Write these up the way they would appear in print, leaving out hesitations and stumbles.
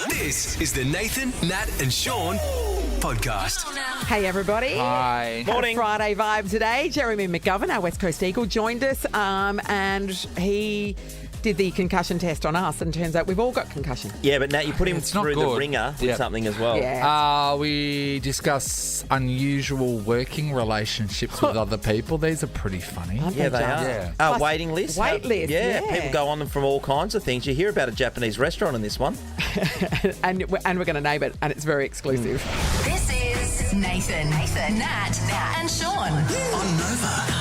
This is the Nathan, Nat and Sean podcast. Hey, everybody. Hi. Had a Friday vibe today. Jeremy McGovern, our West Coast Eagle, joined us and he did the concussion test on us, and turns out we've all got concussion. Yeah, but Nat, you put him It's not through the good. ringer with Yep. something as well. Yeah. We discuss unusual working relationships with other people. These are pretty funny. Yeah, they are. Yeah. Plus, Waiting list. waitlist, yeah. People go on them from all kinds of things. You hear about a Japanese restaurant in this one. and we're going to name it, and it's very exclusive. This is Nathan, Nat, and Sean On Nova.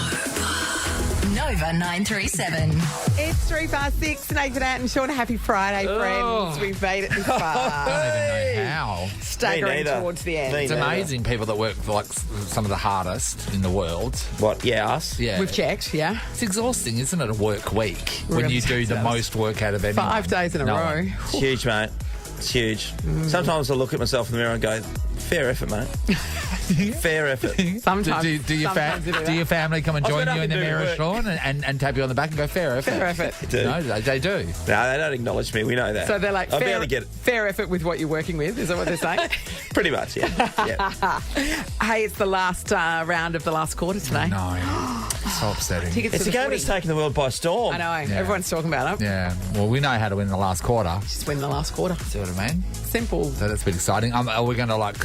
Nova 937. It's 356. Nathan, Nat and Sean. Happy Friday, friends. We've made it this far. I don't even know how. Staggering neither. towards the end. Me It's neither. amazing people that work for like some of the hardest in the world. What? Yeah, us? Yeah. We've checked, yeah. It's exhausting, isn't it, a work week We're when gonna you do check the that. most work out of anyone? 5 days in a No row. one. It's huge, mate. It's huge. Sometimes I look at myself in the mirror and go, fair effort, mate. Fair effort. Sometimes. Do your sometimes you do do that. your family come and I've join got you in the nothing to do mirror, with Sean, and tap you on the back and go, fair effort? Fair effort. Do. No, they do. No, they don't acknowledge me. We know that. So they're like, I fair, barely get it. fair effort with what you're working with. Is that what they're saying? Pretty much, yeah. yeah. Hey, it's the last round of the last quarter today. No. So upsetting. Tickets It's to a the game footy. that's taken the world by storm. I know. Everyone's talking about it. Yeah. Well, we know how to win the last quarter. Just win the last quarter. See what I mean? Simple. So that's a bit exciting. Are we going to like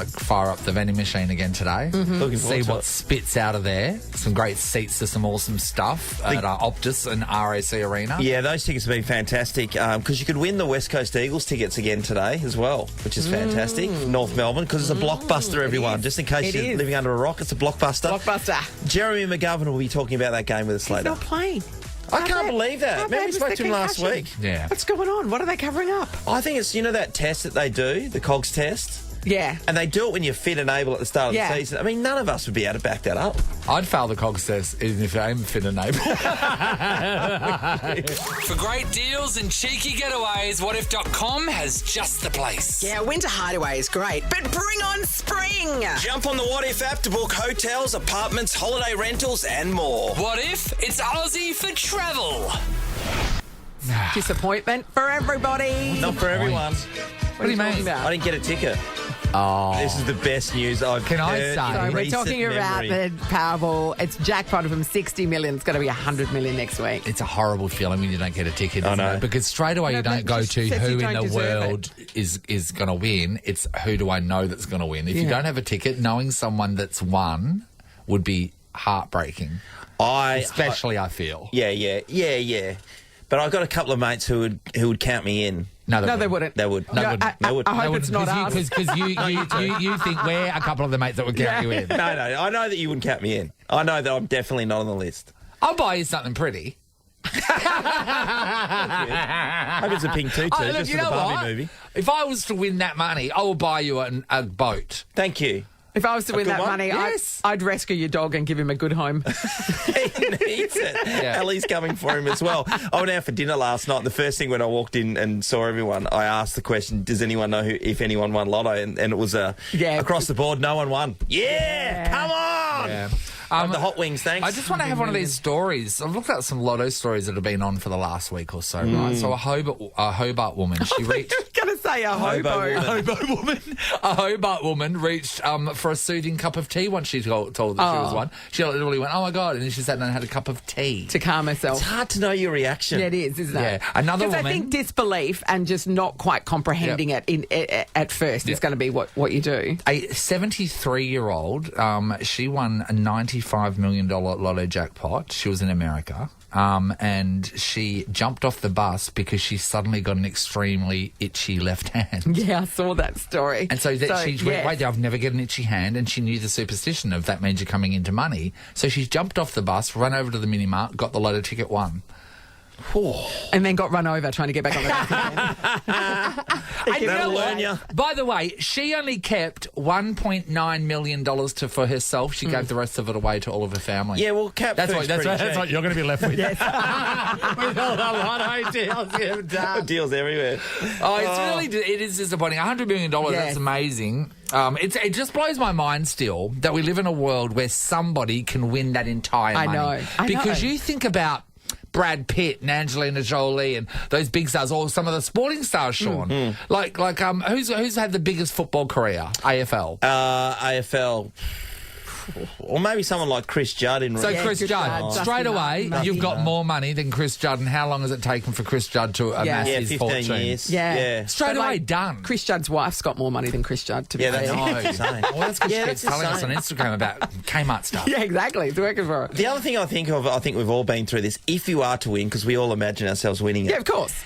fire up the vending machine again today? Looking See forward to what it. spits out of there. Some great seats to some awesome stuff at Optus and RAC Arena. Yeah, those tickets have been fantastic because you could win the West Coast Eagles tickets again today as well, which is fantastic. North Melbourne, because it's a blockbuster, everyone. Just in case It you're is. living under a rock, it's a blockbuster. Blockbuster. Jeremy McGovern will be talking about that game with us He's later. not playing. I can't believe that. How Remember bad we was spoke the to him last concussion? week? Yeah. What's going on? What are they covering up? I think it's, that test that they do, the COGS test, Yeah. and they do it when you're fit and able at the start of Yeah. the season. I mean, none of us would be able to back that up. I'd fail the COGS test even if I'm fit and able. For great deals and cheeky getaways, whatif.com has just the place. Yeah, winter hideaway is great, but bring on spring! Jump on the What If app to book hotels, apartments, holiday rentals and more. What if it's Aussie for travel? Disappointment for everybody. Not for everyone. What do you talking mean? about? I didn't get a ticket. Oh. This is the best news I've Can I heard say- in So We're recent talking about memory. the Powerball. It's jackpot from 60 million. It's going to be 100 million next week. It's a horrible feeling when you don't get a ticket, isn't know. it? Because straight away No, you but don't it go just to says who you in don't the deserve world is going to win. It's who do I know that's going to win. If you Yeah. don't have a ticket, knowing someone that's won would be heartbreaking. Especially, I feel. Yeah. But I've got a couple of mates who would count me in. No, they wouldn't. They would. No, They wouldn't. They would. I hope it's not us. Because you think we're a couple of the mates that would count you in. No, I know that you wouldn't count me in. I know that I'm definitely not on the list. I'll buy you something pretty. I hope it's a pink tutu, Oh, look, just you for the know Barbie what? movie. If I was to win that money, I will buy you a boat. Thank you. If I was to win good that one? money, Yes. I'd rescue your dog and give him a good home. He needs it. Yeah. Ellie's coming for him as well. I went out for dinner last night. And the first thing when I walked in and saw everyone, I asked the question, does anyone know if anyone won Lotto? And it was across the board, no one won. Yeah. Come on! Yeah. The hot wings, thanks. I just want to have one of these stories. I've looked at some lotto stories that have been on for the last week or so, right? So a Hobart woman, she reached... going to say a hobo. A Hobart woman reached for a soothing cup of tea once she told that she was one. She literally went, oh my God, and then she sat down and had a cup of tea. To calm herself. It's hard to know your reaction. Yeah, it is, isn't it? Yeah. Another Because I woman- think disbelief and just not quite comprehending it at first is going to be what you do. A 73-year-old, she won a $95 million lotto jackpot. She was in America. And she jumped off the bus because she suddenly got an extremely itchy left hand. Yeah, I saw that story. And so, she went, wait, I've never get an itchy hand, and she knew the superstition of that means you're coming into money. So she jumped off the bus, ran over to the mini mart, got the lotto ticket, won. And then got run over trying to get back on the bus again. And you know That'll what? learn ya. By the way, she only kept $1.9 million for herself. She gave the rest of it away to all of her family. Yeah, well, cat That's food's what pretty cheap. you're going to be left with. With all the lotto deals you've done. Deals everywhere. It is disappointing. $100 million, Yes. that's amazing. It just blows my mind still that we live in a world where somebody can win that entire money. I know. Because you think about Brad Pitt and Angelina Jolie and those big stars, or some of the sporting stars, Sean. Like who's had the biggest football career? AFL. AFL. Or maybe someone like Chris Judd in... So Chris Judd, straight away, you've got more money than Chris Judd. And how long has it taken for Chris Judd to amass his 15 fortune? years. Yeah. Straight away, done. Chris Judd's wife's got more money than Chris Judd, to be fair. That's insane. Well, that's because she keeps that's telling us on Instagram about Kmart stuff. Yeah, exactly. It's working for her. The other thing I think we've all been through this, if you are to win, because we all imagine ourselves winning it. Yeah, of course.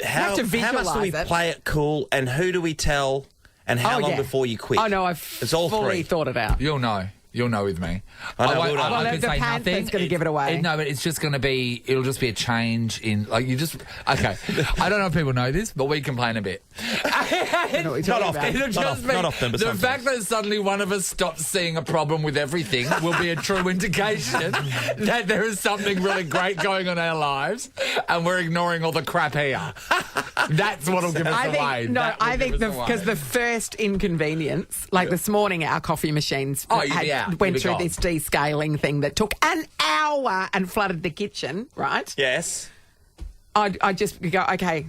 How to much do we visualise it. play it cool, and who do we tell, and how long before you quit? Oh, no, It's all fully three. thought it out. You'll know. You'll know with me. I know, won't- we'll know. I Well, could the say Panthers nothing. gonna give it away. No, but it's just going to be... It'll just be a change in... Like, you just... Okay. I don't know if people know this, but we complain a bit. Not often. It'll just be Not often, but the sometimes. fact that suddenly one of us stops seeing a problem with everything will be a true indication that there is something really great going on in our lives, and we're ignoring all the crap here. That's what'll give us away. I think because the first inconvenience, like this morning, our coffee machines You'd be out. You'd went be through gone. this descaling thing that took an hour and flooded the kitchen, right? Yes. I just go, okay,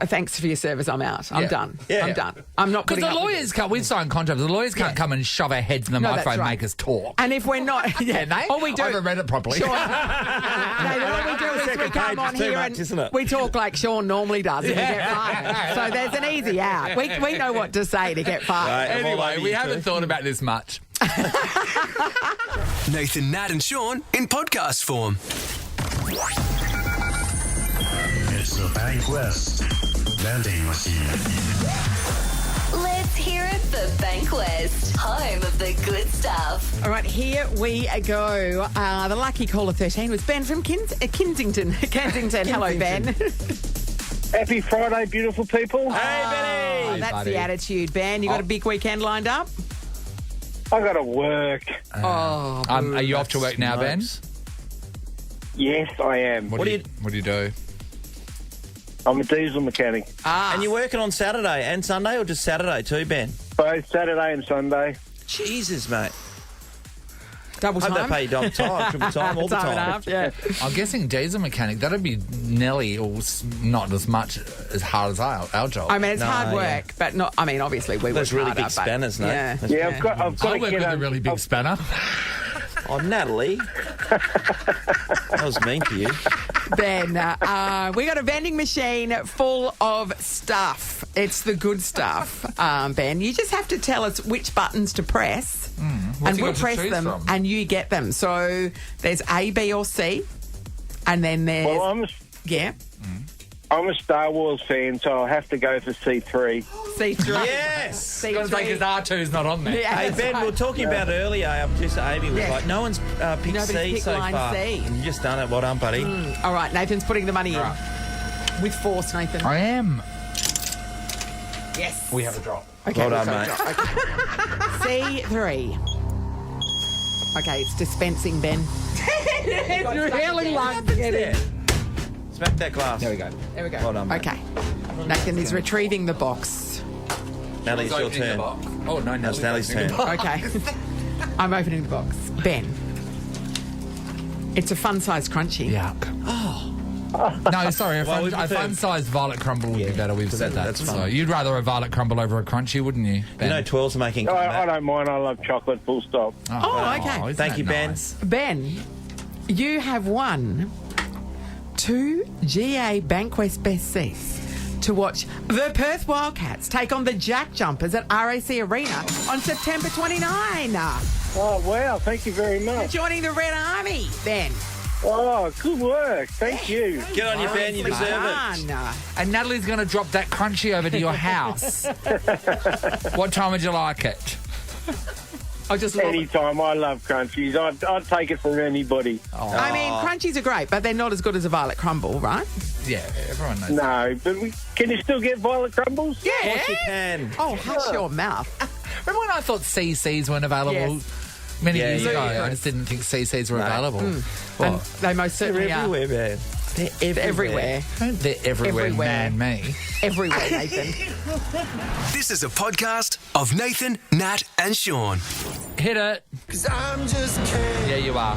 thanks for your service, I'm out. I'm Yeah. done. Yeah. I'm done. I'm not Because putting the up with lawyers this. can't... We've signed contracts. The lawyers can't come and shove our heads in the No, that's microphone and right. make us talk. And if we're not, Can they? all we do. I haven't read it properly. Sean, no, all we do is we second come page on is too here much, and isn't it? we talk like Sean normally does and we get fired. So there's an easy out. We know what to say to get fired. Right, I'm all Anyway, over we you haven't two. thought about this much. Nathan, Nat, and Sean in podcast form. It's the Bankwest vending machine. Let's hear it for Bankwest, home of the good stuff. All right, here we go. The lucky caller 13 was Ben from Kensington. Hello, Ben. Happy Friday, beautiful people. Hey, Benny. That's buddy. the attitude, Ben. You got a big weekend lined up? I got to work. Are you off to work now, Ben? Yes, I am. What do you do? I'm a diesel mechanic. And you're working on Saturday and Sunday, or just Saturday too, Ben? Both Saturday and Sunday. Jesus, mate. Double Hope time? they pay you double time, triple time, all the Time and a time. half, yeah. I'm guessing diesel mechanic, that'd be nearly or not as much as hard as our job. I mean, it's No, hard yeah. work, but not. I mean, obviously, we Those work really harder, big spanners, no? Yeah. Yeah, I've got I to work get with a really big spanner. Oh, Natalie. That was mean to you. Ben, we got a vending machine full of stuff. It's the good stuff, Ben. You just have to tell us which buttons to press, and you we'll got to press choose them, from? and you get them. So there's A, B, or C, and then there's Well, I'm a Star Wars fan, so I'll have to go for C3. C3. Yes! Because C3. R2's not on there. Yeah, Hey, that's Ben, right. we were talking about earlier, our producer Amy was Yeah. like, no one's picked Nobody's C picked so line far. C. And you just done it. Well done, buddy. All right, Nathan's putting the money in with force, Nathan. I am. Yes. We have a drop. Okay, Well done, so mate. drop. Okay. C3. Okay, it's dispensing, Ben. It's really like Yeah. Smack that glass. There we go. There we go. Well done, mate. Okay. Nathan is retrieving the box. Natalie, it's your Opening the turn. box. Oh, no, That's Natalie's turn. Okay. I'm opening the box. Ben. It's a fun-sized crunchie. Yuck. No, sorry, Well, we a prefer- fun-sized violet crumble would be better. We've said that. that's So fine. you'd rather a violet crumble over a crunchy, wouldn't you, Ben? You know, twirls are making I comeback. don't mind. I love chocolate, full stop. Oh, okay. isn't Thank that you, Ben. nice? Ben, you have won 2 GA Bankwest Best Seats to watch the Perth Wildcats take on the Jack Jumpers at RAC Arena on September 29. Oh, wow. Thank you very much. Joining the Red Army, Ben. Oh, good work. Thank you. Get on your Ben, you deserve it. Done. And Natalie's going to drop that crunchy over to your house. What time would you like it? I just love it. Anytime. I love crunchies. I'd take it from anybody. I mean, crunchies are great, but they're not as good as a violet crumble, right? Yeah, everyone knows. No, but can you still get violet crumbles? Yeah. Of course you can. Oh, hush your mouth. Remember when I thought CCs weren't available Yes. many Yeah, years yeah, ago? yeah. I just didn't think CCs were available. And they most They're certainly are. everywhere, man. They're Everywhere. They're everywhere, Everywhere. man, me. Everywhere, Nathan. This is a podcast of Nathan, Nat, and Sean. Hit it. Yeah, you are.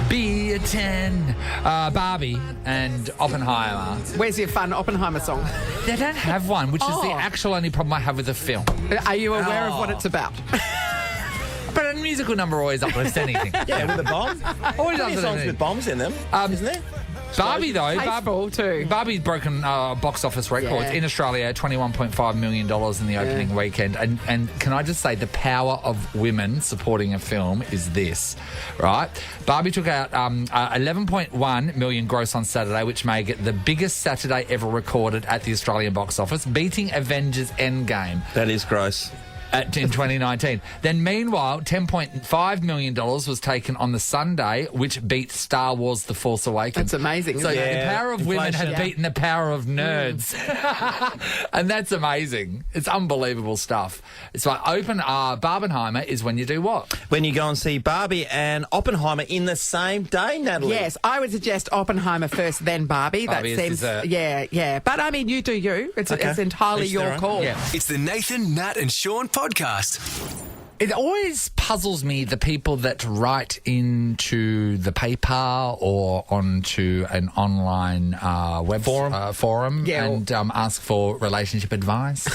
Bitch. 10. Barbie and Oppenheimer. Where's your fun Oppenheimer song? They don't have one, which is the actual only problem I have with the film. Are you aware of what it's about? But a musical number always uplifts anything. Yeah, with a bomb. Always Plenty of songs uplifts with bombs in them, isn't there? Barbie, though. Tasteful too. Barbie's broken box office records. Yeah. In Australia, $21.5 million in the opening weekend. And can I just say, the power of women supporting a film is this, right? Barbie took out 11.1 million gross on Saturday, which made it the biggest Saturday ever recorded at the Australian box office, beating Avengers Endgame. That is gross. In 2019. Then, meanwhile, $10.5 million was taken on the Sunday, which beat Star Wars The Force Awakens. That's amazing. So Isn't it? the power of women had beaten the power of nerds. And that's amazing. It's unbelievable stuff. It's like Barbenheimer is when you do what? When you go and see Barbie and Oppenheimer in the same day, Natalie. Yes, I would suggest Oppenheimer first, then Barbie. Barbie That is seems, dessert. yeah. But I mean, you do you. It's entirely Each their your own. call. Yeah. It's the Nathan, Nat and Sean podcast. It always puzzles me, the people that write into the paper or onto an online forum Yeah. and ask for relationship advice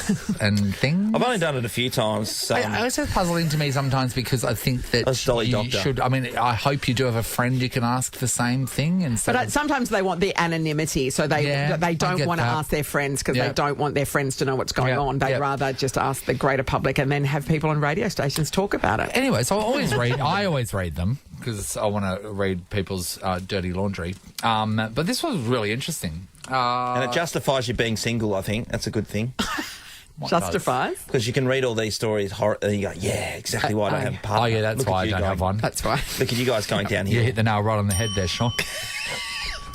and things. I've only done it a few times. It's just puzzling to me sometimes because I think that That's Dolly you Doctor. should. I mean, I hope you do have a friend you can ask the same thing. And But sometimes they want the anonymity, so they I don't get want to that. ask their friends because Yeah. they don't want their friends to know what's going Yeah. on. They'd Yeah. rather just ask the greater public and then have people on radio stations talk about it. Anyway, so I always read them because I want to read people's dirty laundry. But this was really interesting. and it justifies you being single, I think. That's a good thing. Justifies. Because you can read all these stories and you go, yeah, exactly why I don't have a partner. Oh, yeah, that's Look at why I you don't going- have one. That's why. Look at you guys going down You here. hit the nail right on the head there, Sean.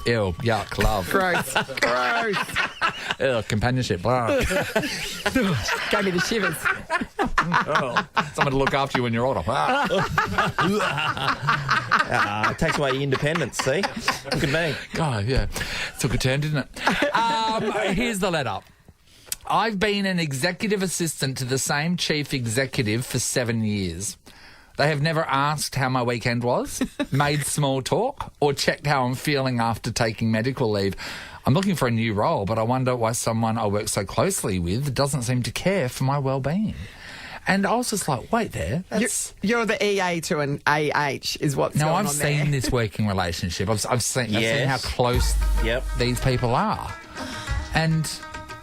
Ew, yuck, love. Gross. Gross. Ew, companionship. Blah. Gave me the shivers. Someone to look after you when you're older. It takes away your independence, see? Look at me. God, yeah. Took a turn, didn't it? Here's the letter. I've been an executive assistant to the same chief executive for 7 years. They have never asked how my weekend was, made small talk, or checked how I'm feeling after taking medical leave. I'm looking for a new role, but I wonder why someone I work so closely with doesn't seem to care for my well-being. And I was just like, wait there. You're the EA to an AH is what's going on I've there. seen this working relationship. I've seen Yes. how close these people are. And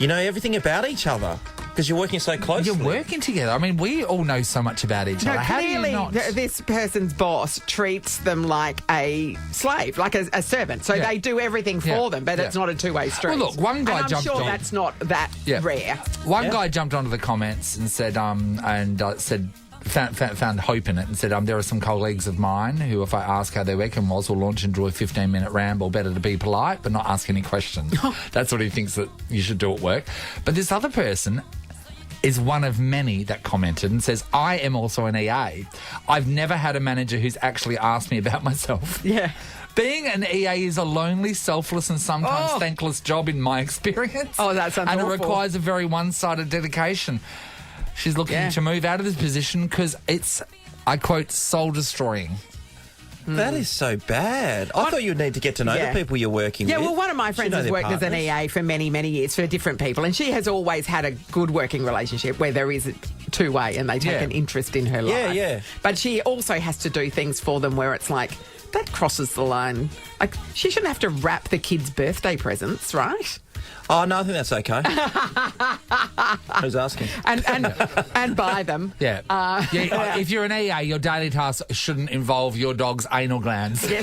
You know everything about each other because you're working so closely. you're working together. I mean, we all know so much about each No, other. How do you clearly not? this person's boss treats them like a slave, like a servant. So Yeah. they do everything for Yeah. them, but Yeah. it's not a two-way street. Well, look, one guy and I'm jumped sure on. that's not that rare. One guy jumped onto the comments and said, found hope in it and said, there are some colleagues of mine who, if I ask how their weekend was, will launch into a 15-minute ramble. Better to be polite, but not ask any questions. That's what he thinks that you should do at work. But this other person is one of many that commented and says, I am also an EA. I've never had a manager who's actually asked me about myself. Yeah. Being an EA is a lonely, selfless and sometimes thankless job in my experience. Oh, that sounds And awful. it requires a very one-sided dedication. She's looking to move out of this position because it's, I quote, soul-destroying. That is so bad. I thought you'd need to get to know the people you're working with. Yeah, well, one of my friends Should know has their worked as an partners. EA for many, many years for different people, and she has always had a good working relationship where there is a two-way and they take an interest in her life. Yeah. But she also has to do things for them where it's like, that crosses the line. Like, she shouldn't have to wrap the kids' birthday presents, right? Oh, no, I think that's okay. Who's asking? And buy them. Yeah. If you're an EA, your daily tasks shouldn't involve your dog's anal glands. Yes.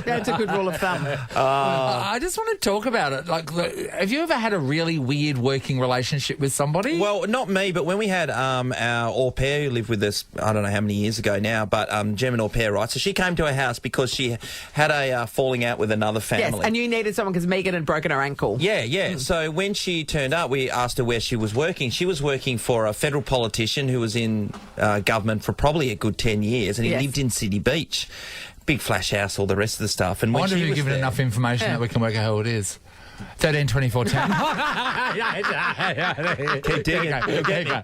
That's a good rule of thumb. I just want to talk about it. Like, look, have you ever had a really weird working relationship with somebody? Well, not me, but when we had our au pair who lived with us, I don't know how many years ago now, but German au pair, right? So she came to our house because she had a falling out with another family. Yes, and you needed someone because Megan had broken her ankle. Yeah. So when she turned up, we asked her where she was working. She was working for a federal politician who was in government for probably a good 10 years, and he lived in City Beach. Big flash house, all the rest of the stuff. And I when wonder she if you've was given there, enough information that we can work out who it is. 13, 24, 10. Keep digging. You'll get me.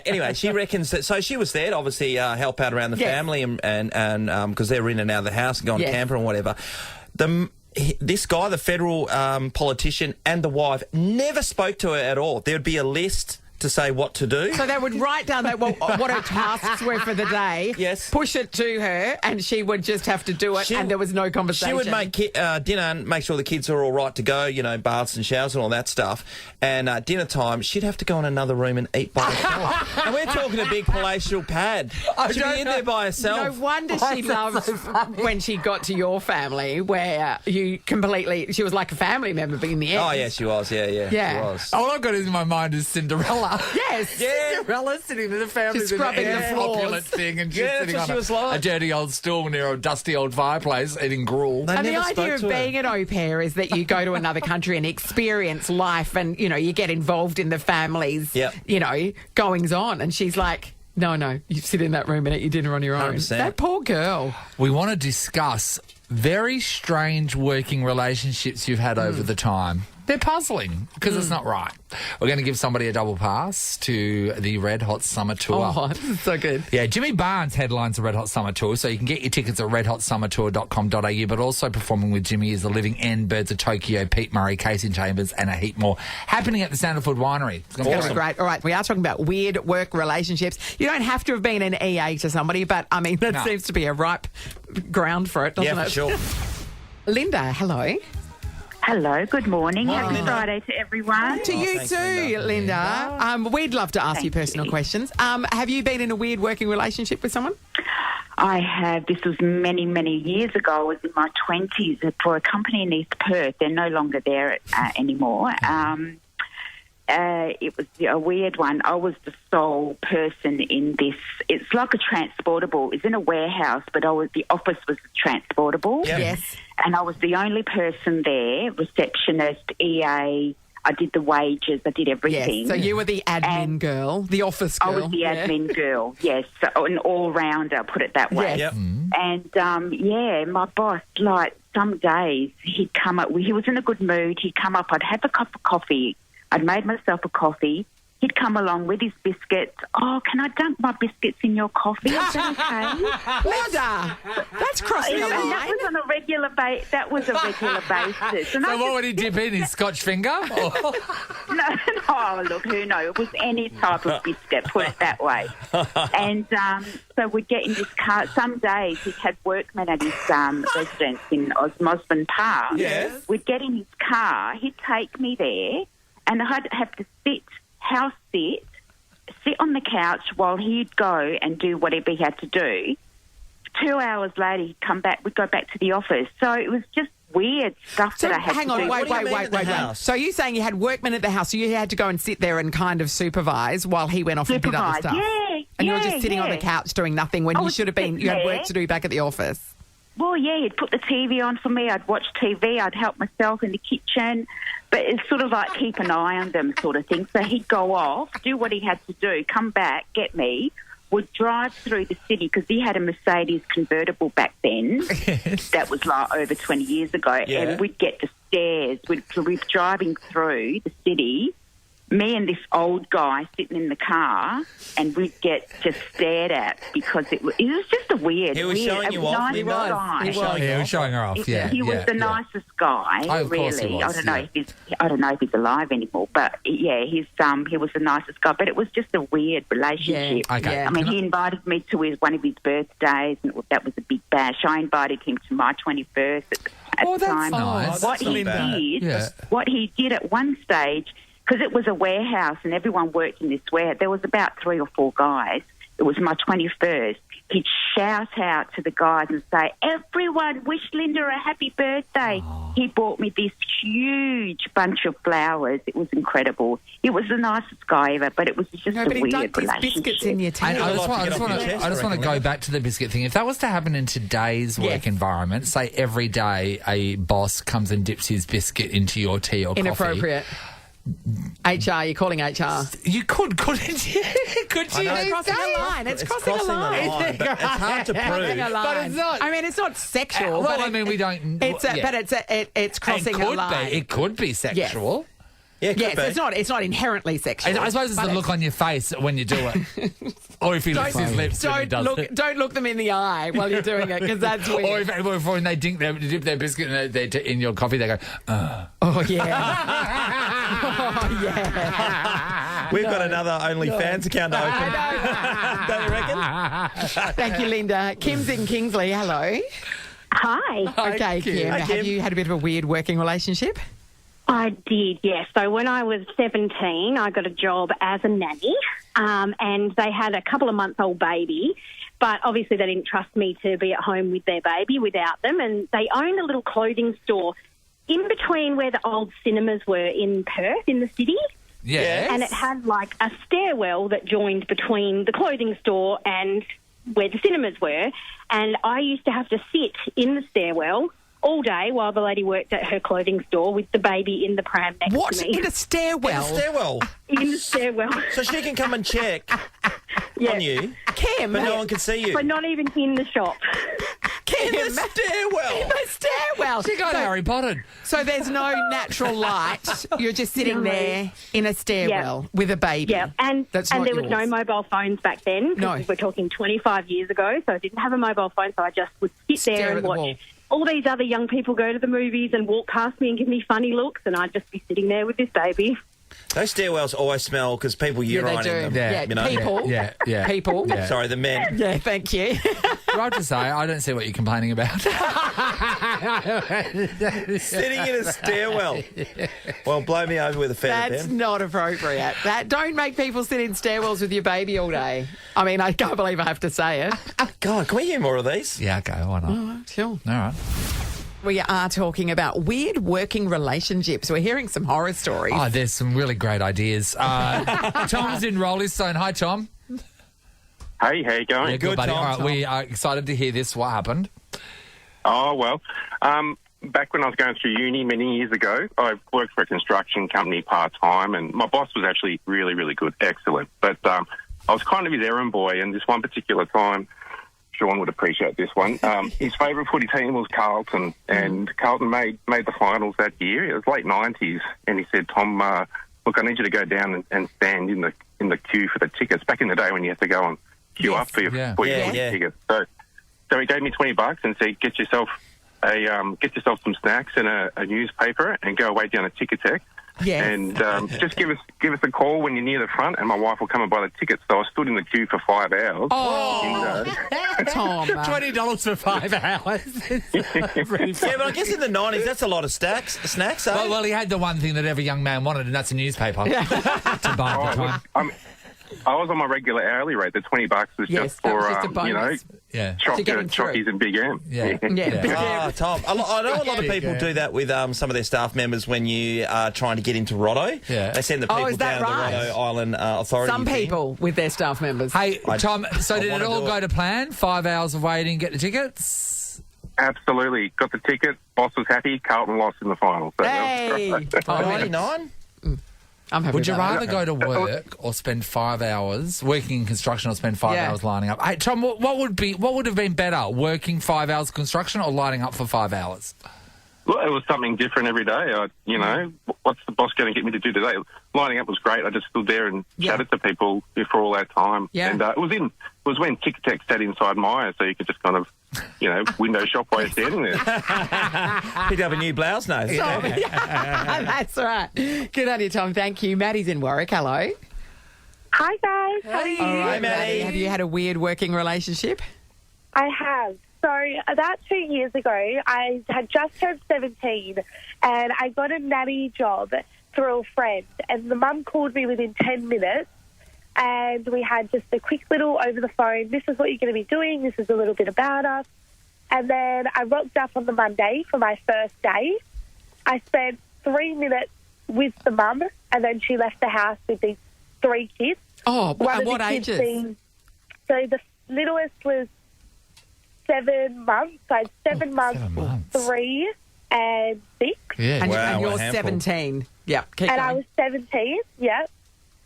Anyway, she reckons that. So she was there to obviously help out around the family and because they're in and out of the house and going camper and whatever. This guy, the federal politician, and the wife never spoke to her at all. There would be a list to say what to do. So they would write down what her tasks were for the day, push it to her, and she would just have to do it, and there was no conversation. She would make dinner and make sure the kids are all right to go, baths and showers and all that stuff. And dinner time, she'd have to go in another room and eat by herself. And we're talking a big palatial pad. She'd be in there by herself. No wonder she loved when she got to your family, where she was like a family member, but in the end. Oh, yeah, she was. Yeah. She was. All I've got in my mind is Cinderella. Yes. Cinderella sitting in the family scrubbing the floors. opulent thing and she's sitting on like. a dirty old stool near a dusty old fireplace eating gruel. And the idea of being an au pair is that you go to another country and experience life and, you get involved in the family's, goings on. And she's like, no, you sit in that room and eat your dinner on your own. 100%. That poor girl. We want to discuss very strange working relationships you've had over the time. They're puzzling because it's not right. We're going to give somebody a double pass to the Red Hot Summer Tour. Oh, this is so good. Yeah, Jimmy Barnes headlines the Red Hot Summer Tour, so you can get your tickets at redhotsummertour.com.au, but also performing with Jimmy is The Living End, Birds of Tokyo, Pete Murray, Casey Chambers, and a heap more. Happening at the Sanderford Winery. It's going to be great. All right, we are talking about weird work relationships. You don't have to have been an EA to somebody, but, that seems to be a ripe ground for it, doesn't it? Yeah, for sure. Linda, hello. Hello, good morning. Happy Friday to everyone. To you too, Linda. We'd love to ask you personal questions. Have you been in a weird working relationship with someone? I have. This was many, many years ago. I was in my 20s for a company in East Perth. They're no longer there anymore. It was a weird one. I was the sole person in this. It's like a transportable. It's in a warehouse, but the office was transportable. Yep. Yes. And I was the only person there, receptionist, EA. I did the wages. I did everything. Yes, so you were the admin girl, the office girl. I was the admin girl, yes. So an all-rounder, put it that way. Yes. And, my boss, some days he'd come up. He was in a good mood. He'd come up. I'd have a cup of coffee. I'd made myself a coffee. He'd come along with his biscuits. Oh, can I dunk my biscuits in your coffee? Is that okay? Linda, that's crossing the line. And that was on a regular basis. And so what would he dip in? His Scotch finger? No, look, who knows? It was any type of biscuit, put it that way. And so we'd get in this car. Some days he'd had workmen at his residence in Osmosman Park. Yes. We'd get in his car. He'd take me there, and I'd have to sit on the couch while he'd go and do whatever he had to do. 2 hours later, he'd come back. We'd go back to the office. So it was just weird stuff that I had to do. Hang on, wait. So you're saying you had workmen at the house, so you had to go and sit there and kind of supervise while he went off and did other stuff? Yeah. And you were just sitting on the couch doing nothing when you should have been, you had work to do back at the office. Well, yeah, he'd put the TV on for me. I'd watch TV. I'd help myself in the kitchen. But it's sort of like keep an eye on them sort of thing. So he'd go off, do what he had to do, come back, get me, would drive through the city because he had a Mercedes convertible back then. Yes. That was over 20 years ago. Yeah. And we'd get the stairs. We'd be driving through the city, me and this old guy sitting in the car, and we'd get just stared at because it was just a weird. He was showing you off. Nice He was. guy. He was showing her off. Yeah, He was the nicest guy. Oh, of course really. he was, I don't know if he's alive anymore, but he was the nicest guy. But it was just a weird relationship. Yeah. Okay. Yeah. I mean, he invited me to one of his birthdays, and that was a big bash. I invited him to my 21st at the time. Nice. What he did at one stage, because it was a warehouse and everyone worked in this warehouse, there was about 3 or 4 guys. It was my 21st. He'd shout out to the guys and say, everyone wish Linda a happy birthday. Oh. He bought me this huge bunch of flowers. It was incredible. He was the nicest guy ever, but it was just a weird relationship. His biscuits in your tea. I just want to go back to the biscuit thing. If that was to happen in today's work environment, say every day a boss comes and dips his biscuit into your tea or coffee. Inappropriate. HR, you're calling HR. You couldn't you? Could you? It's crossing a line. It's crossing a line. But it's hard to prove. But it's not. I mean, it's not sexual. Well, but I mean, we don't. It's it's crossing a line. It could be sexual. Yeah, it could be. It's not inherently sexual. I suppose it's the look on your face when you do it, or if he licks his lips when he does it. Don't look them in the eye while you're doing it, because that's weird. Or if when they dip their biscuit in your coffee, they go, Oh yeah. Oh yeah. We've got another OnlyFans account open. Don't you reckon? Thank you, Linda. Kim's in Kingsley. Hello. Hi. Okay, Kim. Hi, Kim. Have you had a bit of a weird working relationship? I did, yes. So when I was 17, I got a job as a nanny, and they had a couple of months old baby, but obviously they didn't trust me to be at home with their baby without them, and they owned a little clothing store in between where the old cinemas were in Perth, in the city. yes. And it had like a stairwell that joined between the clothing store and where the cinemas were, and I used to have to sit in the stairwell all day while the lady worked at her clothing store with the baby in the pram next What? to me. In a stairwell? Stairwell. In the stairwell. So she can come and check on you, Kim. but no one can see you. But not even in the shop. Kim. In the stairwell. In the stairwell. She got Harry Potter. So there's no natural light. You're just sitting there in a stairwell with a baby. Yeah, and That's and not there was no yours. mobile phones back then. No. We're talking 25 years ago, so I didn't have a mobile phone, so I just would sit Stare there at and the watch wall. all these other young people go to the movies and walk past me and give me funny looks, and I'd just be sitting there with this baby. Those stairwells always smell because people urine they do. in them. Yeah, you know? people. Yeah. People. Yeah. Sorry, the men. Yeah, thank you. I have to say, I don't see what you're complaining about. Sitting in a stairwell. Well, blow me over with a feather That's pen. not appropriate. Don't make people sit in stairwells with your baby all day. I mean, I can't believe I have to say it. God, can we hear more of these? Yeah, okay, why not? Sure. All right. We are talking about weird working relationships. We're hearing some horror stories. Oh, there's some really great ideas. Tom's in Rollystone. Hi, Tom. Hey, how you going? Yeah, good, buddy. Tom, All right, Tom. we are excited to hear this. What happened? Oh, well, back when I was going through uni many years ago, I worked for a construction company part-time, and my boss was actually really, really good, excellent. But I was kind of his errand boy, and this one particular time, Sean would appreciate this one, his favourite footy team was Carlton, and Carlton made the finals that year. It was late 90s, and he said, Tom, look, I need you to go down and stand in the queue for the tickets. Back in the day when you had to go and queue up for your tickets. So he gave me $20 and said, get yourself some snacks and a newspaper and go away down to Ticketek. Yes. And just give us a call when you're near the front, and my wife will come and buy the tickets. So I stood in the queue for 5 hours. Oh, Tom. $20 for 5 hours. Yeah, but I guess in the 90s, that's a lot of snacks, eh? Well, he had the one thing that every young man wanted, and that's a newspaper to buy at the time. I was on my regular hourly rate. The $20 was Yes, just that for was just a bonus. Yeah. To get him through. Chockies and Big M. Yeah. Yeah. Oh, Tom. I know a lot of people do that with some of their staff members when you are trying to get into Rotto. Yeah. They send the people is that down right? to the Rotto Island Authority. Some thing. people with their staff members. Hey, Tom, so did it wanna all do go it. to plan? 5 hours of waiting, get the tickets? Absolutely. Got the ticket. Boss was happy. Carlton lost in the final. So Hey. Oh, I mean, 99? I'm happy Would you with that. rather go to work or spend 5 hours working in construction or spend 5 Yeah. hours lining up? Hey, Tom, what would have been better, working 5 hours construction or lining up for 5 hours? Well, it was something different every day. What's the boss going to get me to do today? Lining up was great. I just stood there and chatted to people for all that time. Yeah. And it was when Ticketek sat inside Myer, so you could just kind of, window shop while you're standing there. Picked up a new blouse nose. That's right. Good on you, Tom. Thank you. Maddie's in Warwick. Hello. Hi, guys. How are you? All right, Maddie. Have you had a weird working relationship? I have. So about 2 years ago, I had just turned 17 and I got a nanny job through a friend. And the mum called me within 10 minutes and we had just a quick little over the phone, this is what you're going to be doing, this is a little bit about us. And then I rocked up on the Monday for my first day. I spent 3 minutes with the mum and then she left the house with these 3 kids. Oh, One and of what the kids ages? So the littlest was 7 months. So I had 7 months, 3, and 6. Yeah, Wow, and what you're a handful. 17. Yep, keep And I going. was 17, yep.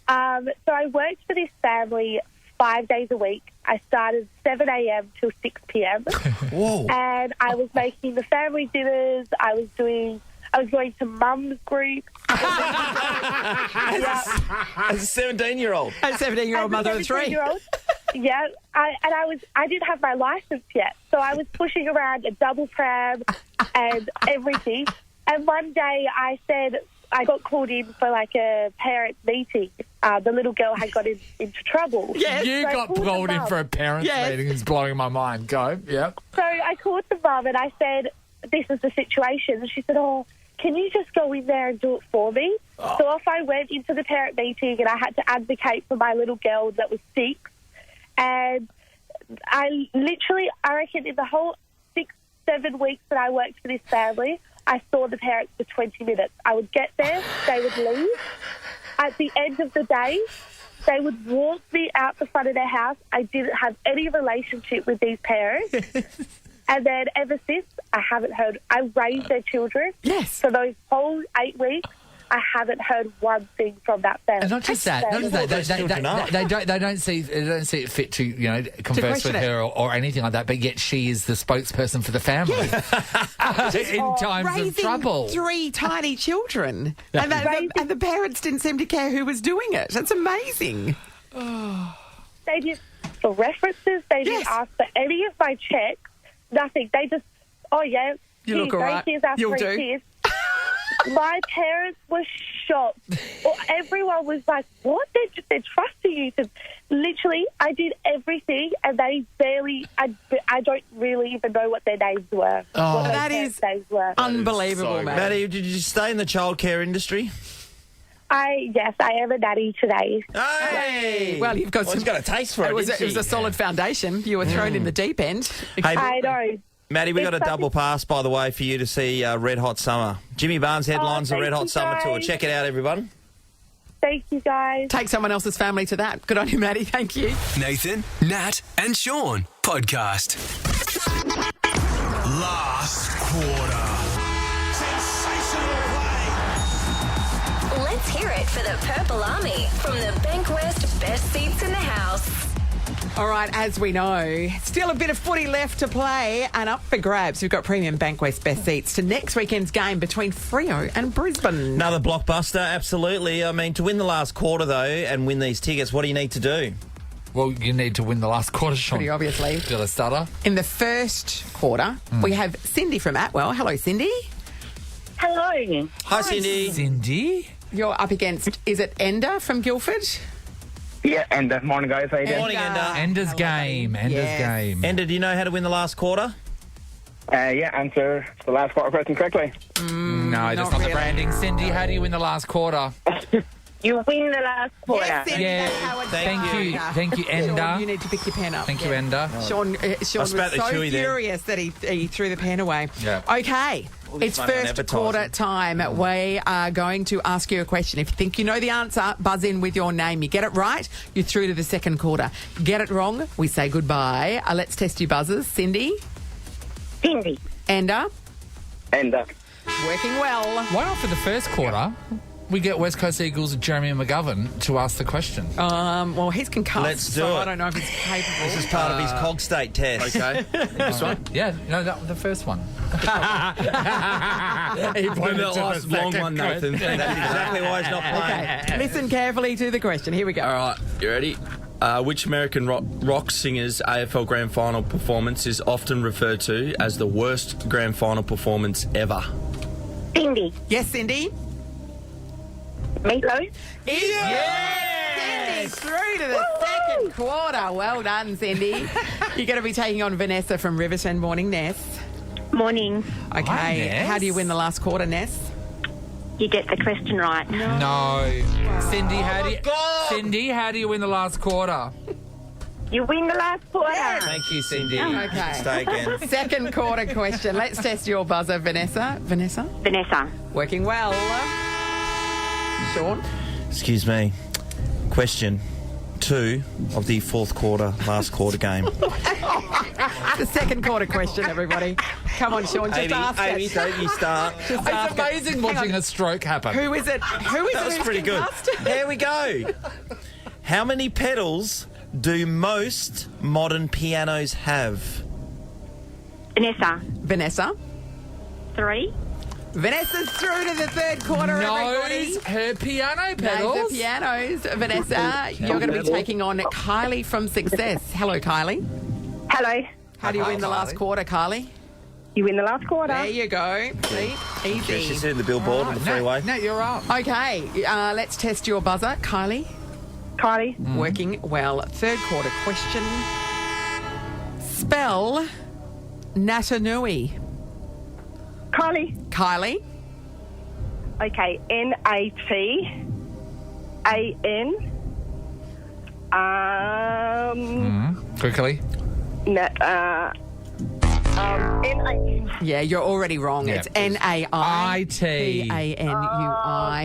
So I worked for this family 5 days a week. I started 7 a.m. till 6 p.m. Whoa. And I was making the family dinners. I was going to mum's group. As a 17-year-old. A 17-year-old mother of 3. 17-year-old. Yeah, I didn't have my license yet, so I was pushing around a double pram and everything. And one day I got called in for like a parent meeting. The little girl had got into trouble. Yes. You So I got called called the in mum. for a parents' meeting. It's blowing my mind. Go. Yep. So I called the mum and I said, this is the situation. And she said, can you just go in there and do it for me? So off I went into the parent meeting and I had to advocate for my little girl that was 6. And I reckon in the whole 6-7 weeks that I worked for this family, I saw the parents for 20 minutes. I would get there, they would leave. At the end of the day, they would walk me out the front of their house. I didn't have any relationship with these parents. And then ever since, I haven't heard. I raised their children. Yes. For those whole 8 weeks, I haven't heard one thing from that family. And not just that, they don't see it fit to converse with question her or anything like that. But yet she is the spokesperson for the family in times of Raising trouble. 3 tiny children. And the parents didn't seem to care who was doing it. That's amazing. They didn't for references. They didn't ask for any of my checks. Nothing. They just, You look all right. Here's our You'll 3 do. kids. My parents were shocked. Everyone was like, what? They're trusting you to... Literally, I did everything and they barely... I don't really even know what their names were. Oh, that is unbelievable, man. Maddie, did you stay in the childcare industry? Yes, I am a nanny today. Hey! Well, you've got She's got a taste for it, It was didn't she? a solid foundation. You were thrown in the deep end. Hey, I know. Maddie, we got a double pass, by the way, for you to see Red Hot Summer. Jimmy Barnes headlines the Red Hot Summer Tour. Check it out, everyone. Thank you, guys. Take someone else's family to that. Good on you, Maddie. Thank you. Nathan, Nat, and Sean podcast. Last quarter. Sensational play. Let's hear it for the Purple Army from the Bankwest Best Seats in the House. All right, as we know, still a bit of footy left to play and up for grabs. We've got premium Bankwest Best Seats to next weekend's game between Freo and Brisbane. Another blockbuster, absolutely. I mean, to win the last quarter, though, and win these tickets, what do you need to do? Well, you need to win the last quarter, Sean. Pretty obviously. Did I stutter? In the first quarter, we have Cindy from Atwell. Hello, Cindy. Hello. Hi, Cindy. Cindy? You're up against, is it Ender from Guildford? Yeah, Ender. Morning, guys. How you doing? Morning, Ender. Ender's game. Ender's game. Ender, do you know how to win the last quarter? Yeah, answer the last quarter question correctly. No, that's not really. the branding. Cindy, how do you win the last quarter? You win the last quarter. Yes, Cindy, Yeah, that's how it's thank done. you. Thank you, Ender. Sean, you need to pick your pen up. Thank you, Ender. Sean was so spat the chewy then. furious that he threw the pen away. Yeah. Okay, it's money on first advertising. quarter time. We are going to ask you a question. If you think you know the answer, buzz in with your name. You get it right, you're through to the second quarter. Get it wrong, we say goodbye. Let's test your buzzers. Cindy? Cindy. Ender? Ender. Working well. Why not for the first quarter? We get West Coast Eagles' Jeremy McGovern to ask the question. Well, he's concussed, Let's do so it. I don't know if he's capable. This is part of his cog state test. Okay. This one? Yeah, no, the first one. He played that last long one, Nathan. That's exactly why he's not playing. Okay, listen carefully to the question. Here we go. All right, you ready? Which American rock singer's AFL Grand Final performance is often referred to as the worst Grand Final performance ever? Cindy. Yes, Cindy? Meatloaf. Cindy through to the second quarter. Well done, Cindy. You're going to be taking on Vanessa from Riverton. Morning, Ness. Morning. Okay, Hi, Ness. how do you win the last quarter, Ness? You get the question right. No. Cindy, Cindy, how do you win the last quarter? You win the last quarter. Thank you, Cindy. Okay. Stay again. Second quarter question. Let's test your buzzer, Vanessa. Vanessa? Vanessa. Working well. Sean? Excuse me. Question. 2 of the fourth quarter, last quarter game? The second quarter question, everybody. Come on, Sean, just ask Amy, it. don't you start. Just It's ask it. amazing watching a stroke happen. Who is it? Who is That it? was who's pretty good. concussed? Here we go. How many pedals do most modern pianos have? Vanessa. 3. Vanessa's through to the third quarter, everybody. Knows her piano Knows pedals. the pianos. Vanessa, you're going to be taking on Kylie from Success. Hello, Kylie. Hello. How do you win the last quarter, Kylie? You win the last quarter. There you go. See? Easy. She's hitting the billboard on the freeway. No, you're up. Okay, let's test your buzzer. Kylie. Working well. Third quarter question. Spell Natanui. Kylie. Okay, N-A-T-A-N. Quickly. N-A-T. Yeah, you're already wrong. Yeah. It's N-A-I-T-A-N-U-I.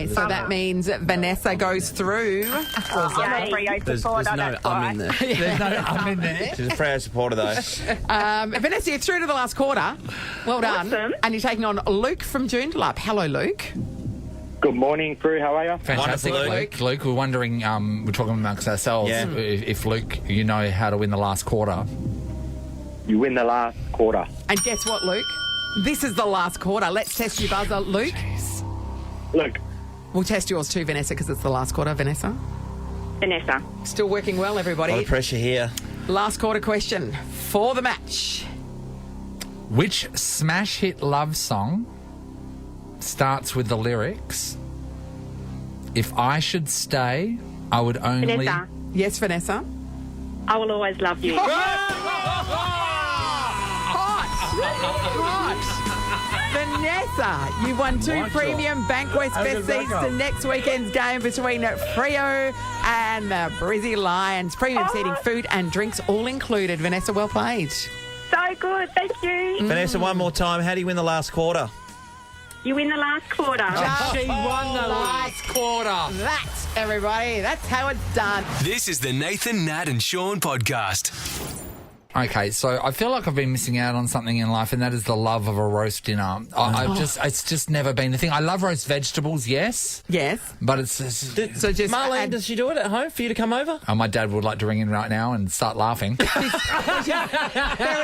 So that means Vanessa goes through. I'm a Frio supporter. There's no in there. There's no in there. She's a Freo supporter, though. Vanessa, you're through to the last quarter. Well done. Awesome. And you're taking on Luke from Joondalup. Hello, Luke. Good morning, crew. How are you? Fantastic, Wonderful, Luke. We're wondering, we're talking amongst ourselves, Yeah. if Luke, you know how to win the last quarter. You win the last quarter. And guess what, Luke? This is the last quarter. Let's test your buzzer, Luke. Look, We'll test yours too, Vanessa, because it's the last quarter. Vanessa. Still working well, A lot everybody. of pressure here. Last quarter question for the match. Which smash hit love song starts with the lyrics, "If I should stay, I would only..." Vanessa, Yes, Vanessa. I will always love you. Hot. Vanessa, you won 2 premium Bankwest Best seats to next weekend's game between Freo and the Brizzy Lions. Premium seating, food and drinks all included. Vanessa, well played. So good, thank you. Vanessa, one more time. How do you win the last quarter? You win the last quarter. She won the last quarter. That's everybody. That's how it's done. This is the Nathan, Nat and Sean podcast. Okay, so I feel like I've been missing out on something in life, and that is the love of a roast dinner. It's just never been the thing. I love roast vegetables, yes, but it's So just Marlene, does she do it at home for you to come over? my dad would like to ring in right now and start laughing. very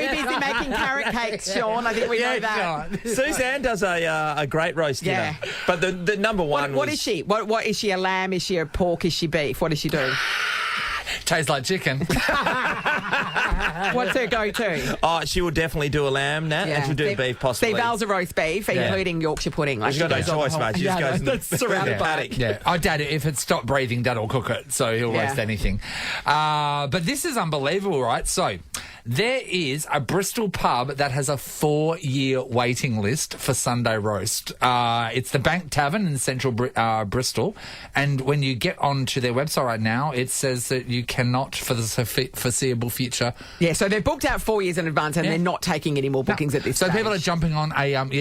busy making carrot cakes, Sean. I think we know that. Suzanne does a great roast dinner. Yeah. But the number one What was... is she? What is she? A lamb? Is she a pork? Is she beef? What does she do? Tastes like chicken. What's her go-to? Oh, she will definitely do a lamb, Nat, and she'll do beef possibly. Steve Val's a roast beef, including Yorkshire pudding. Like She's got no choice, mate. She just goes in the surrounded by paddock. Yeah. Oh, Dad, if it stopped breathing, Dad will cook it, so he'll roast anything. But this is unbelievable, right? So there is a Bristol pub that has a 4-year waiting list for Sunday roast. It's the Bank Tavern in central Bristol. And when you get onto their website right now, it says that you cannot, for the foreseeable future... Yeah, so they're booked out 4 years in advance and they're not taking any more bookings at this So stage. people are jumping on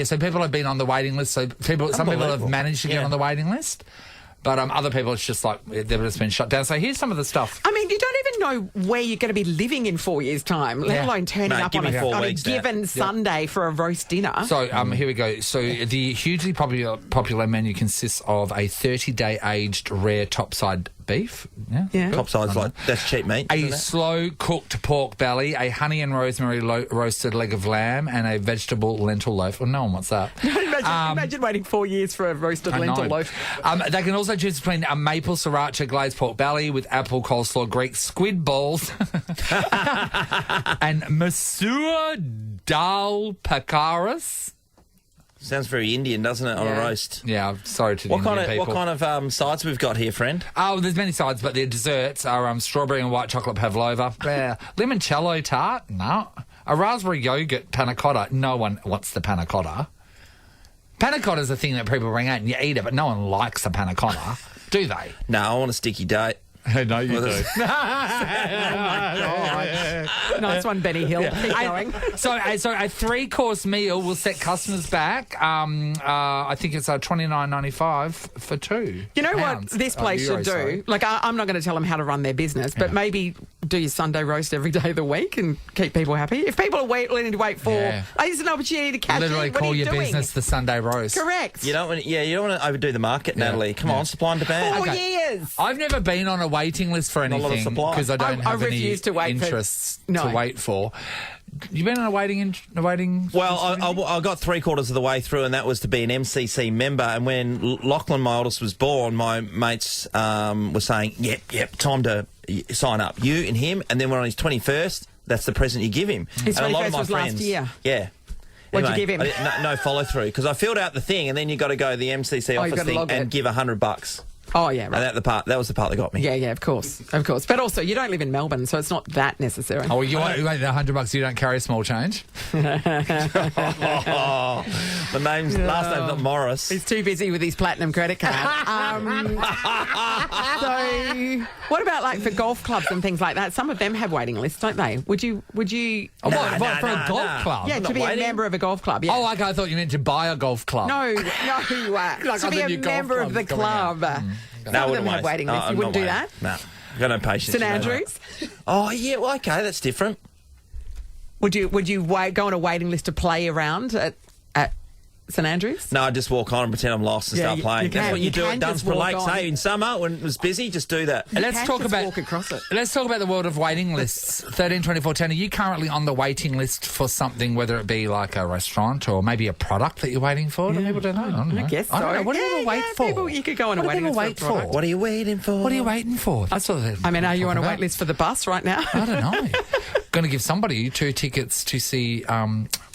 so people have been on the waiting list. So some people have managed to get on the waiting list. But other people, it's just like they've just been shut down. So here's some of the stuff. I mean, you don't even know where you're going to be living in 4 years' time, let alone turning up on a given Sunday for a roast dinner. So here we go. So the hugely popular menu consists of a 30-day aged rare topside beef. Yeah. Topside's like, that's cheap meat. A slow cooked pork belly, a honey and rosemary roasted leg of lamb, and a vegetable lentil loaf. Well, no one wants that. Imagine waiting 4 years for a roasted lentil loaf. They can also choose between a maple sriracha glazed pork belly with apple coleslaw, Greek squid balls, and masoor dal pakaris. Sounds very Indian, doesn't it, on a roast? Yeah, sorry to the Indian people. What kind of sides we've got here, friend? Oh, there's many sides, but their desserts are strawberry and white chocolate pavlova. Limoncello tart? No. A raspberry yogurt panna cotta? No one wants the panna cotta. Panna cotta is a thing that people bring out and you eat it, but no one likes a panna cotta, do they? No, I want a sticky date. No, you do. Nice one, Benny Hill. Keep going. So a 3-course meal will set customers back. I think it's $29.95 for 2. You know what this place should do? Sorry. Like, I'm not going to tell them how to run their business, but maybe do your Sunday roast every day of the week and keep people happy. If people are willing to wait for, it's an opportunity to cash Literally in. What call are you your doing? business the Sunday roast. Correct. You don't want to overdo the market, Natalie. Come on, supply and demand. 4 years. I've never been on a waiting list for Not a lot of anything supply. because I don't have any refuse to wait interests for- no. to wait for. You been on a waiting? Well, I got 3/4 of the way through, and that was to be an MCC member. And when Lachlan, my oldest, was born, my mates were saying, "Yep, time to sign up." You and him, and then when on his 21st, that's the present you give him. His and a lot 21st of my was friends, last year. Yeah. What'd you give him? No follow through because I filled out the thing, and then you got to go to the MCC office thing and give $100. Oh, yeah, right. And that was the part that got me. Yeah, of course. But also, you don't live in Melbourne, so it's not that necessary. Oh, well, you wait $100. You don't carry small change. The last name's not Morris. He's too busy with his platinum credit card. So, what about like for golf clubs and things like that? Some of them have waiting lists, don't they? Would you? For a golf club? Yeah, to be a member of a golf club. Yeah. Oh, okay. I thought you meant to buy a golf club. No. To be a member of the club. Some of them have waiting lists. You wouldn't do that? No. I've got no patience. St Andrews? Oh, yeah. Well, okay. That's different. Would you go on a waiting list to play around at St Andrews? No, I just walk on and pretend I'm lost and start playing. That's what you do at Dunsborough Lakes, hey? In summer, when it was busy, just do that. Let's talk about the world of waiting lists. 13 24 10. Are you currently on the waiting list for something, whether it be like a restaurant or maybe a product that you're waiting for? Do people don't know? I don't know. I guess so. I don't know. What do you wait for? People, you could go on a waiting list for a product. What are you waiting for? What are you waiting for? That's what I mean, are you on a wait list for the bus right now? I don't know. Going to give somebody 2 tickets to see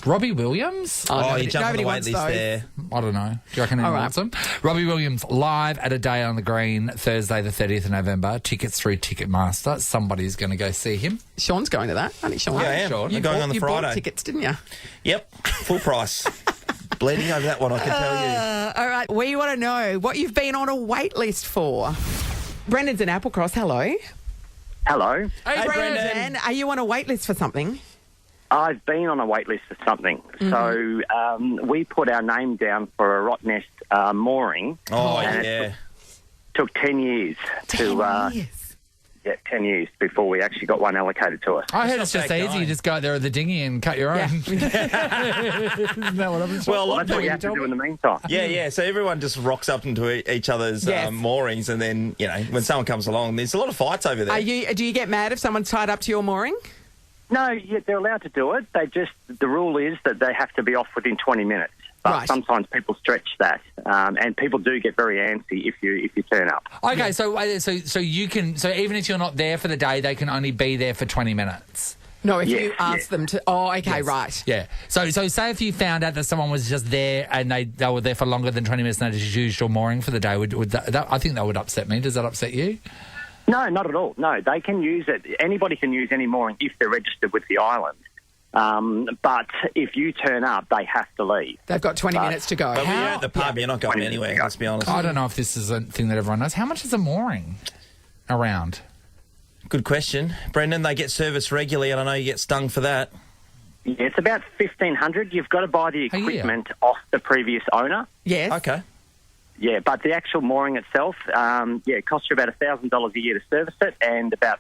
Robbie Williams. You jump on the wait list there. I don't know. Do you reckon anyone wants them? Robbie Williams live at A Day on the Green Thursday the 30th of November. Tickets through Ticketmaster. Somebody's going to go see him. Sean's going to that. Aren't you, Sean? Yeah, I am. Sean. I'm going on the Friday. You bought tickets, didn't you? Yep. Full price. Bleeding over that one, I can tell you. All right. We want to know what you've been on a wait list for. Brendan's in Applecross. Hello. Hello. Hey, Brendan. Are you on a wait list for something? I've been on a wait list for something. So we put our name down for a Rottnest mooring. And it took 10 years to... 10 years before we actually got one allocated to us. I heard it's just easy. You just go out there with the dinghy and cut your own. Isn't that what happens? Well, that's what you have to do in the meantime. Yeah. So everyone just rocks up into each other's moorings, and then, when someone comes along, there's a lot of fights over there. Do you get mad if someone's tied up to your mooring? No, they're allowed to do it. The rule is that they have to be off within 20 minutes. But sometimes people stretch that, and people do get very antsy if you turn up. Okay, so you can even if you're not there for the day, they can only be there for 20 minutes. No, if you ask them to. Oh, okay, right. Yeah. So say if you found out that someone was just there and they were there for longer than 20 minutes and they just used your mooring for the day, would that I think that would upset me. Does that upset you? No, not at all. No, they can use it. Anybody can use any mooring if they're registered with the island. But if you turn up, they have to leave. They've got 20 minutes to go. But when you're at the pub, you're not going anywhere, let's be honest. I don't know if this is a thing that everyone knows. How much is a mooring around? Good question. Brendan, they get serviced regularly, and I know you get stung for that. Yeah, it's about $1,500. You've got to buy the equipment off the previous owner. Yes. Okay. Yeah, but the actual mooring itself, it costs you about $1,000 a year to service it, and about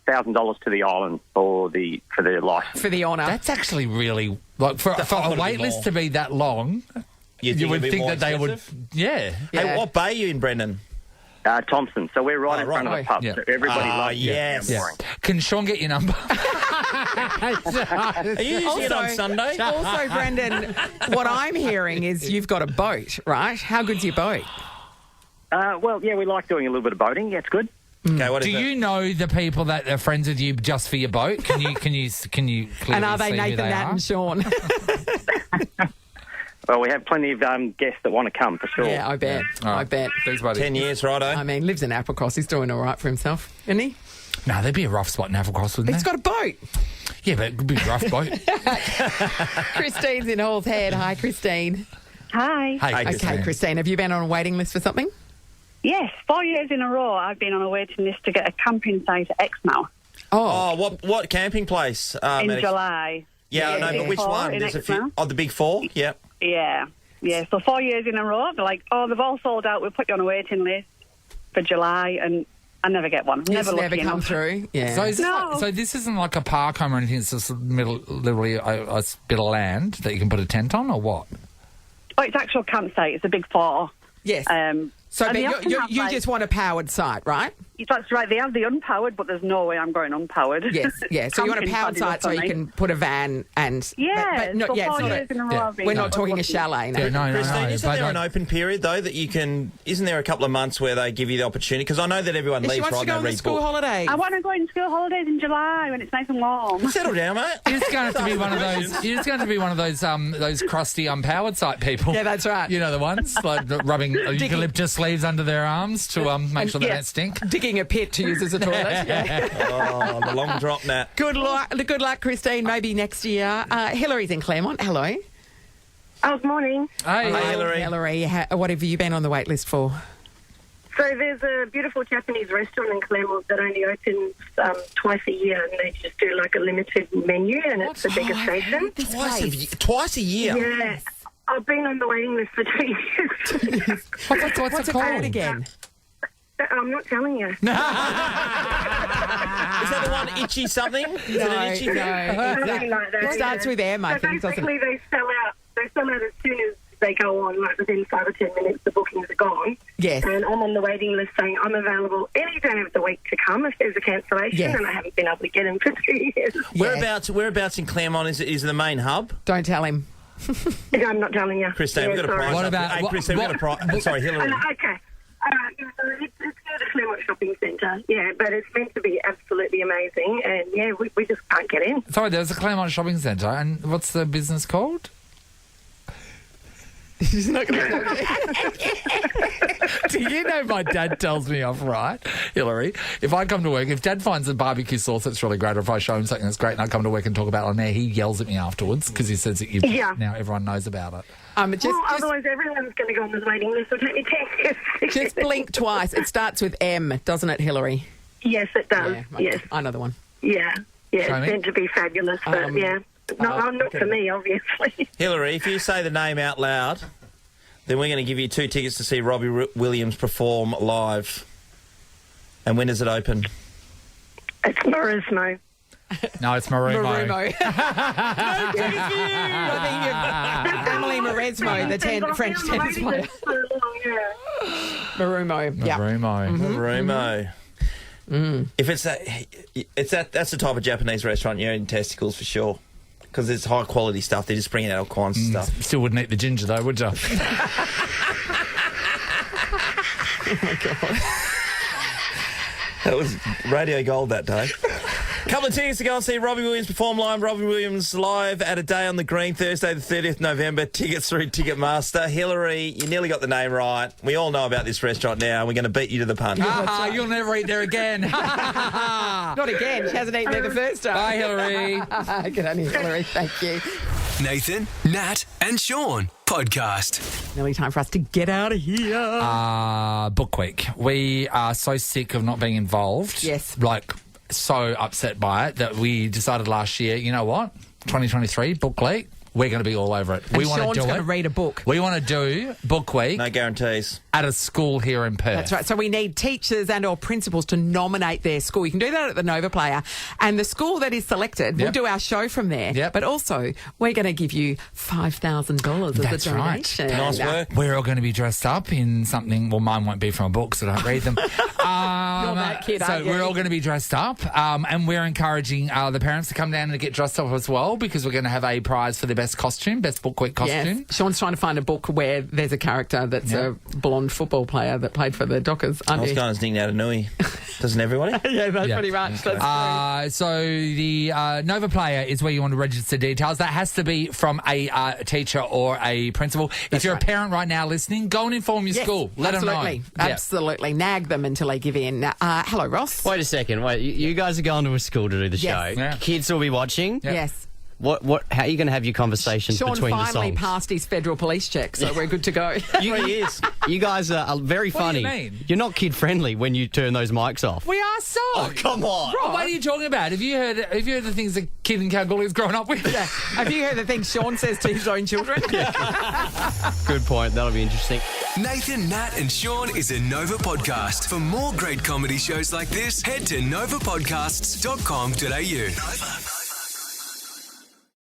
$1,000 to the island for the license. For the honour. That's actually really for a wait list to be that long. You would think that they would. Yeah. Hey, what bay are you in, Brendan? Thompson. So we're right in front of the pub. Yeah. So everybody loves the mooring. Can Sean get your number? Are you using it on Sunday? Also, Brendan, what I'm hearing is you've got a boat, right? How good's your boat? We like doing a little bit of boating. Yeah, it's good. Okay, what is Do it? you know the people that are friends with you just for your boat? Can you clearly And are they see Nathan, who they Nat, are? and Sean? Well, we have plenty of guests that want to come, for sure. Yeah, I bet. I bet. Thanks, buddy. 10 years, righto. I mean, lives in Applecross. He's doing all right for himself, isn't he? No, there'd be a rough spot in Applecross, wouldn't there? He's got a boat. Yeah, but it could be a rough boat. Christine's in Hall's Head. Hi, Christine. Hi. Hey, Okay, Christine, have you been on a waiting list for something? Yes, 4 years in a row I've been on a waiting list to get a camping site at Exmouth. What camping place? In July. Yeah, I know, but which one? There's a few. Oh, the big four? Yep. Yeah. So 4 years in a row, they're like, they've all sold out. We'll put you on a waiting list for July, and I never get one. Never come through. Yeah. So, so this isn't like a park home or anything. It's just literally a bit of land that you can put a tent on, or what? Oh, it's actual campsite. It's a big four. Yes. So but you just want a powered site, right? That's right. They have the unpowered, but there's no way I'm going unpowered. Yes, yeah. So you want a powered site so you can put a van and... Yeah, but not, for 4 years in a row. We're not talking a chalet now. Yeah, no, Christine, isn't there an open period, though, that you can... Isn't there a couple of months where they give you the opportunity? Because I know that everyone leaves, she wants to go on the school holidays. I want to go on school holidays in July when it's nice and warm. Settle down, mate. You're just going to have to be one of those... You're just going to be one of those crusty unpowered site people. Yeah, that's right. You know the ones? Like rubbing eucalyptus leaves under their arms to make sure they don't stink. Digging a pit to use as a toilet. Oh, the long drop, Nat. Good luck, Christine. Maybe next year. Hillary's in Claremont. Hello. Oh, good morning. Hey, Hillary. Hillary, what have you been on the wait list for? So there's a beautiful Japanese restaurant in Claremont that only opens twice a year, and they just do like a limited menu, and it's a bigger station. Twice a year? Yeah. I've been on the waiting list for 2 years. What's it called again? I'm not telling you. Is that the one, Itchy something? Is it an itchy thing? Something like that. It starts with M, I think. Basically, they sell out. They sell out as soon as they go on. Like within 5 or 10 minutes, the bookings are gone. Yes. And I'm on the waiting list saying I'm available any day of the week to come if there's a cancellation, Yes. and I haven't been able to get in for 2 years. Whereabouts in Claremont is the main hub? Don't tell him. Yeah, I'm not telling you. Christine, we've got a prize. What about... Hey, Christine, we've got a prize. Sorry, Hillary. Okay. It's near the Claremont Shopping Centre, yeah, but it's meant to be absolutely amazing, and yeah, we just can't get in. Sorry, there's a Claremont Shopping Centre, and what's the business called? She's not going to. Do you know my dad tells me off, right, Hillary? If I come to work, if Dad finds a barbecue sauce that's really great, or if I show him something that's great and I come to work and talk about it on there, he yells at me afterwards because he says that now everyone knows about it. Otherwise everyone's going to go on this waiting list. It'll take me 10 years. Just blink twice. It starts with M, doesn't it, Hillary? Yes, it does. Yeah, yes. I know the one. Yeah. It's meant to be fabulous, but yeah. Not for me, obviously. Hillary, if you say the name out loud, then we're going to give you 2 tickets to see Robbie Williams perform live. And when does it open? It's Marismo. No, it's Marumo. Emily Maresmo, the French tennis player. Marumo. Yeah. Marumo. If that's the type of Japanese restaurant you're in testicles for sure. Because it's high quality stuff. They're just bringing out all kinds of stuff. Still wouldn't eat the ginger though, would you? Oh my God. That was radio gold that day. Couple of tickets to go and see Robbie Williams perform live. Robbie Williams live at A Day on the Green, Thursday the 30th November. Tickets through Ticketmaster. Hillary, you nearly got the name right. We all know about this restaurant now. We're going to beat you to the punch. You'll never eat there again. Not again. She hasn't eaten there the first time. Bye, Hillary. Good on you, Hillary. Thank you. Nathan, Nat and Sean podcast. Nearly time for us to get out of here. Book week. We are so sick of not being involved. Yes. So upset by it that we decided last year, you know what? 2023, book week, we're going to be all over it. And we want to do it. Sean's going to read a book. We want to do book week. No guarantees. At a school here in Perth. That's right. So we need teachers and or principals to nominate their school. You can do that at the Nova Player. And the school that is selected, we'll do our show from there. Yep. But also, we're going to give you $5,000 as a donation. Right. Nice work. We're all going to be dressed up in something. Well, mine won't be from a book, so don't read them. You're that kid, aren't you? We're all going to be dressed up. And we're encouraging the parents to come down and get dressed up as well, because we're going to have a prize for the best costume, best book week costume. Yes. Sean's trying to find a book where there's a character that's a blonde football player that played for the Dockers. I was going to sing out of Nui. Doesn't everybody? Yeah, that's pretty much. Okay. That's so the Nova Player is where you want to register details. That has to be from a teacher or a principal. If you're a parent right now listening, go and inform your school. Let them know. Absolutely. Nag them until they give in. Hello, Ross. Wait a second. You guys are going to a school to do the show. Yeah. Kids will be watching. Yes. How are you going to have your conversations Sean between the songs? finally passed his federal police check, so we're good to go. You guys are very funny. What do you mean? You're not kid-friendly when you turn those mics off. We are so. Oh, come on. Right. What are you talking about? Have you heard the things that kid in Kalgoorlie has grown up with? Yeah. Have you heard the things Sean says to his own children? Good point. That'll be interesting. Nathan, Nat and Sean is a Nova podcast. For more great comedy shows like this, head to novapodcasts.com.au. Nova.